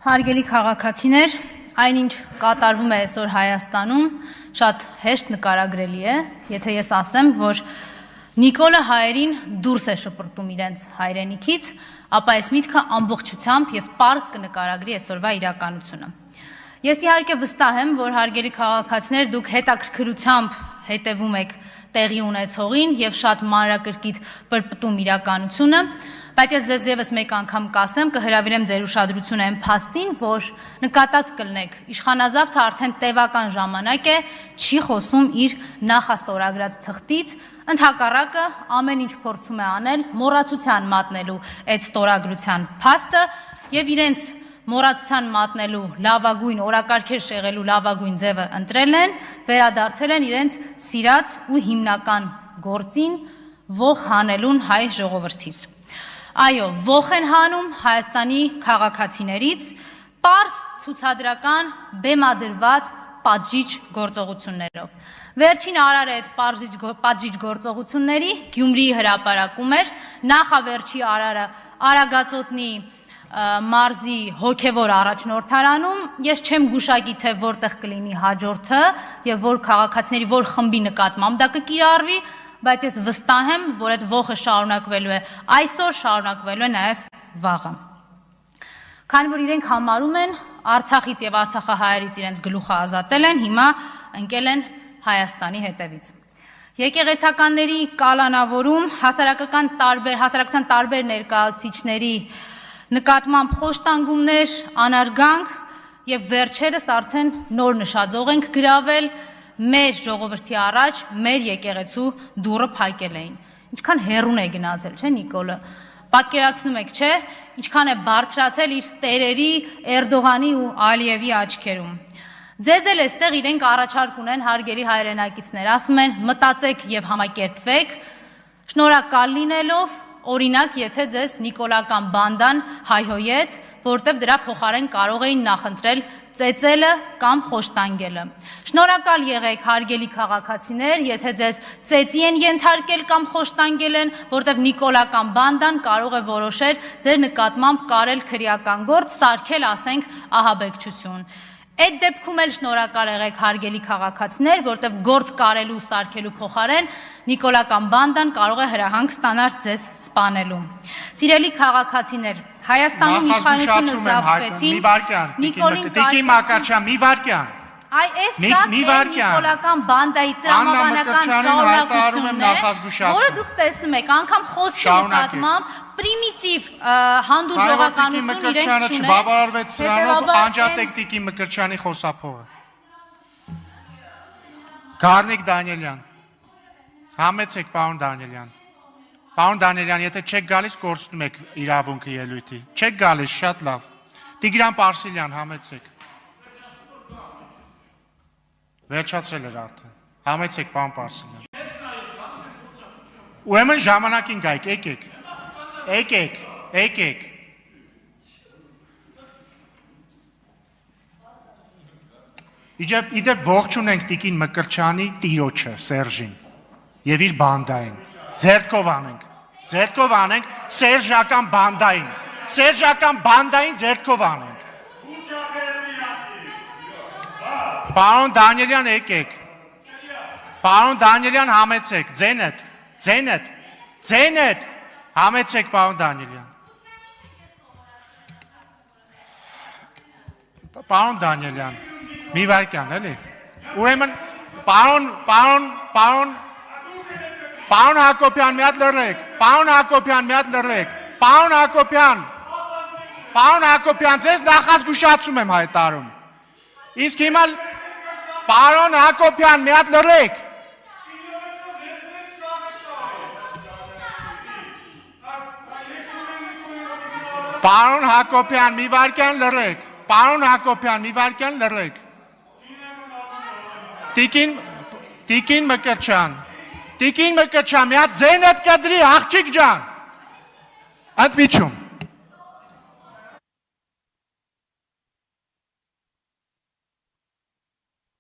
Հարգելի քաղաքացիներ, այնինչ կատարվում է այսօր Հայաստանում, շատ հեշտ նկարագրելի է, եթե ես ասեմ, որ Նիկոլը հայերին դուրս է շպրտում իրենց հայրենիքից, ապա այս միտքը ամբողջությամբ եւ պարզ կնկարագրի այսօրվա իրականությունը։ Ես իհարկե վստահ եմ, որ հարգելի քաղաքացիներ, դուք հետաքրքրությամբ հետևում եք տեղի ունեցողին եւ շատ մանրակրկիտ պրպտում իրականությունը, բայց ես ձեզ եւս մեկ անգամ կասեմ, կհրավիրեմ ձեր ուշադրությունը այն փաստին, որ նկատած կլնեք, իշխանազավթը արդեն տևական ժամանակ է չի խոսում իր նախաստորագրած թղթից, ընդհակառակը ամեն ինչ փորձում է անել մոռացության մատնելու այդ ստորագրության փաստը եւ իրենց մոռացության մատնելու լավագույն օրակարգեր շեղելու լավագույն ձևը ընտրել են, վերադարձել են իրենց սիրած ու հիմնական գործին ողջ հանելուն հայ ժողովրդից։ Այո, ողջ են հանում Հայաստանի քաղաքացիներից պարզ ցուցադրական բեմադրված պատժիչ գործողություններով։ Վերջին արարը այդ պատժիչ գործողությունների Գյումրիի հրապարակում էր, նախավերջի արարը Արագածոտնի մարզի հոգևոր առաջնորդարանում, ես չեմ գուշակի, թե որտեղ կլինի հաջորդը եւ որ քաղաքացիների որ խմբի նկատմամբ դա կկիրառվի, բայց ես վստահ եմ, որ այդ ողը շարունակվելու է այսօր, շարունակվելու է նաեւ վաղը։ Քանի որ իրենք համարում են Արցախից եւ Արցախահայերից իրենց գլուխը ազատել են, հիմա ընկել են Հայաստանի հետևից։ Եկեղեցականների կալանավորում, հասարակության տարբեր ներկայացուցիչների նկատմամբ խոշտանգումներ, անարգանք եւ վերջերս արդեն նոր նշաձող ենք գրավել մեր ժողովրդի առաջ, մեր եկեղեցու դուռը փակել էին։ Ինչքան հեռուն է գնացել, չէ՞ Նիկոլը։ Պատկերացնում եք, չէ՞, ինչքան է բարձրացել իր տերերի Էրդողանի ու Ալիևի աչքերում։ Ձեզ էլ էստեղ իրենք առաջարկ ունեն հարգելի հայրենակիցներ, ասում են մտածեք եւ համակերպվեք, շնորհակալ լինելով, օրինակ, եթե ձեզ նիկոլական բանդան հայհոյեց, որտեվ դրա փոխարեն կարող էին նախընտրել ծեծելը կամ խոշտանգելը։ Շնորհակալ եղեք հարգելի քաղաքացիներ, եթե ձեզ ծեծի են ենթարկել կամ խոշտանգել են, որտեվ նիկոլական բանդան կարող է որոշել ձեր նկատմամբ կարել քրեական գործ, սարքել, ասենք, ահաբեկչություն։ Այդ դեպքում էլ շնորհակալ եղեք հարգելի քաղաքացիներ, որտեվ գործ կարելու սարքելու փոխարեն նիկոլական բանդան կարող է հրահանգ ստանալ ձեզ սպանելու։ Սիրելի քաղաքացիներ, Հայաստանում իշխանությունը զավթվեցին Նիկոլին Մակարչյան, մի վարքյան։ Այ այս սա նիկոլական բանդայի տրամաբանական շարունակությունն է, որը դուք տեսնում եք, անգամ խոսքի նկատմամբ պրիմիտիվ հանդուրժողականություն իրենք չունեն, չբավարարվեց սրանով անջատեք Տիկին Մկրտչյանի խոսափողը։ Գառնիկ Դանիելյան, համեցեք պարոն Դանիելյան։ Պարոն Դանիելյան, եթե չեք գալիս, կորցնում եք իրավունքը ելույթի։ Չեք գալիս, շատ լավ։ Տիգրան Պարսիլյան, համեցեք։ Վերջացրել էր արդեն։ Համեցեք, պարոն Պարսիլյան։ Ուրեմն ժամանակին գայք, եկեք։ Իդեպ ողջունենք Տիկին Մկրտչյանի տիրոջը, Սերժին, եւ իր բանդային։ Ձերքով անենք սերժական բանդային ձերքով անենք։ Պարոն Դանիելյան, եկեք։ Պարոն Դանիելյան, համեցեք, ձենդ, համեցեք, պարոն Դանիելյան։ Պարոն Դանիելյան, մի վարքյան, էլի։ Ուրեմն, պարոն Հակոբյան, մի հատ լռեք, պարոն Հակոբյան, ձեզ նախազգուշացում եմ հայտարարում։ Իսկ հիմա պարոն Հակոբյան, մի հատ լռեք։ Պարոն Հակոբյան, մի վարքյան լռեք։ Տիկին Մկրտչյան, մի հատ ձենդ կդրի, աղջիկ ջան։ Ընդմիջում։